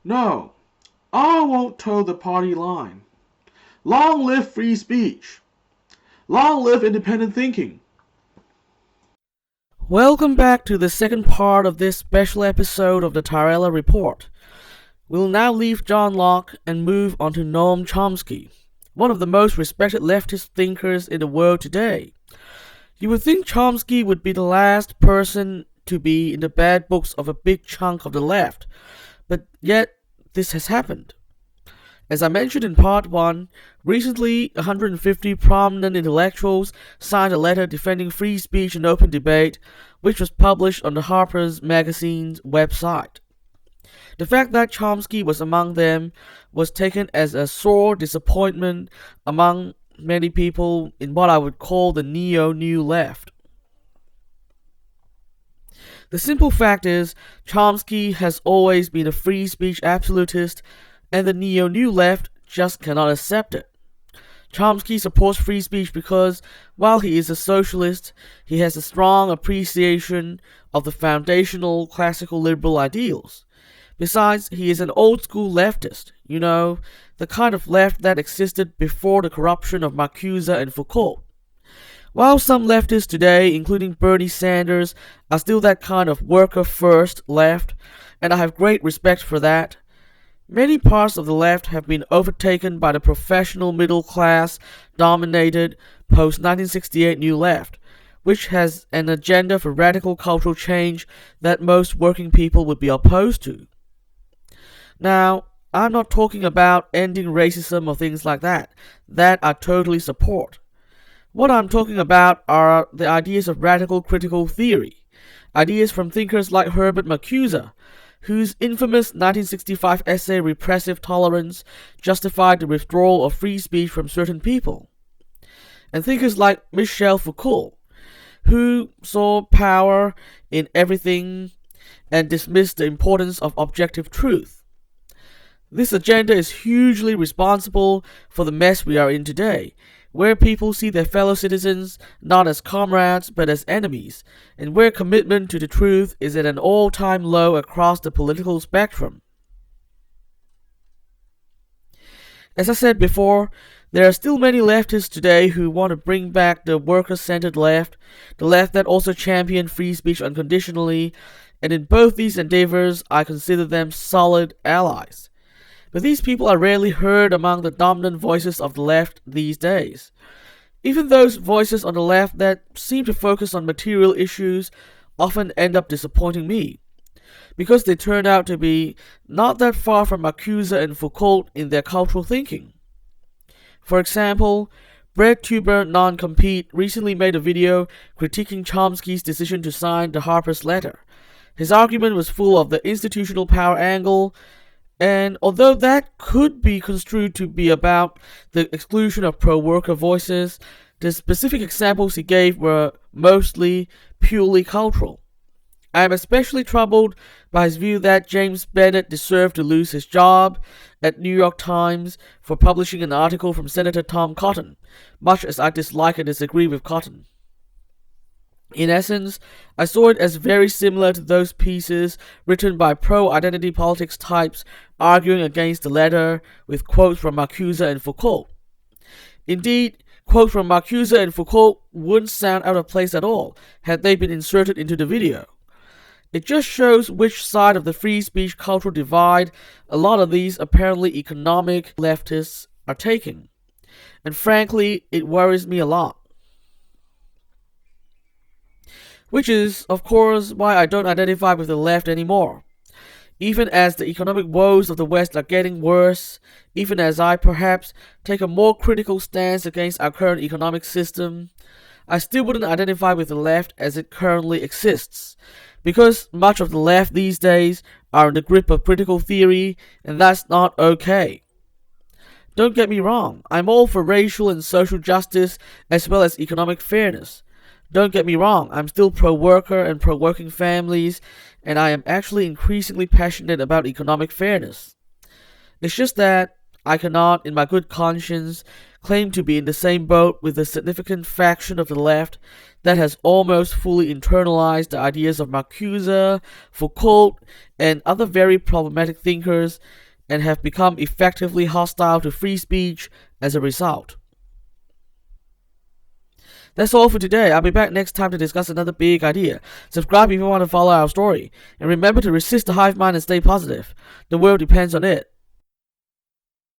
No, I won't toe the party line. Long live free speech. Long live independent thinking. Welcome back to the second part of this special episode of the TaraElla Report. We'll now leave John Locke and move on to Noam Chomsky, one of the most respected leftist thinkers in the world today. You would think Chomsky would be the last person to be in the bad books of a big chunk of the left, but yet this has happened. As I mentioned in part 1, recently 150 prominent intellectuals signed a letter defending free speech and open debate, which was published on the Harper's Magazine's website. The fact that Chomsky was among them was taken as a sore disappointment among many people in what I would call the neo-new left. The simple fact is, Chomsky has always been a free speech absolutist, and the neo-new left just cannot accept it. Chomsky supports free speech because, while he is a socialist, he has a strong appreciation of the foundational classical liberal ideals. Besides, he is an old-school leftist, the kind of left that existed before the corruption of Marcuse and Foucault. While some leftists today, including Bernie Sanders, are still that kind of worker-first left, and I have great respect for that, many parts of the left have been overtaken by the professional middle class dominated post-1968 New Left, which has an agenda for radical cultural change that most working people would be opposed to. Now, I'm not talking about ending racism or things like that. That I totally support. What I'm talking about are the ideas of radical critical theory, ideas from thinkers like Herbert Marcuse, whose infamous 1965 essay Repressive Tolerance justified the withdrawal of free speech from certain people, and thinkers like Michel Foucault, who saw power in everything and dismissed the importance of objective truth. This agenda is hugely responsible for the mess we are in today, where people see their fellow citizens not as comrades but as enemies, and where commitment to the truth is at an all-time low across the political spectrum. As I said before, there are still many leftists today who want to bring back the worker-centered left, the left that also championed free speech unconditionally, and in both these endeavors I consider them solid allies. But these people are rarely heard among the dominant voices of the left these days. Even those voices on the left that seem to focus on material issues often end up disappointing me, because they turn out to be not that far from Marcuse and Foucault in their cultural thinking. For example, breadtuber NonCompete recently made a video critiquing Chomsky's decision to sign the Harper's letter. His argument was full of the institutional power angle, and although that could be construed to be about the exclusion of pro-worker voices, the specific examples he gave were mostly purely cultural. I am especially troubled by his view that James Bennett deserved to lose his job at New York Times for publishing an article from Senator Tom Cotton, much as I dislike and disagree with Cotton. In essence, I saw it as very similar to those pieces written by pro-identity politics types arguing against the letter with quotes from Marcuse and Foucault. Indeed, quotes from Marcuse and Foucault wouldn't sound out of place at all had they been inserted into the video. It just shows which side of the free speech cultural divide a lot of these apparently economic leftists are taking. And frankly, it worries me a lot. Which is, of course, why I don't identify with the left anymore. Even as the economic woes of the West are getting worse, even as I perhaps take a more critical stance against our current economic system, I still wouldn't identify with the left as it currently exists, because much of the left these days are in the grip of critical theory, and that's not okay. Don't get me wrong, I'm all for racial and social justice as well as economic fairness. Don't get me wrong, I'm still pro-worker and pro-working families, and I am actually increasingly passionate about economic fairness. It's just that I cannot, in my good conscience, claim to be in the same boat with a significant faction of the left that has almost fully internalized the ideas of Marcuse, Foucault, and other very problematic thinkers, and have become effectively hostile to free speech as a result. That's all for today. I'll be back next time to discuss another big idea. Subscribe if you want to follow our story. And remember to resist the hive mind and stay positive. The world depends on it.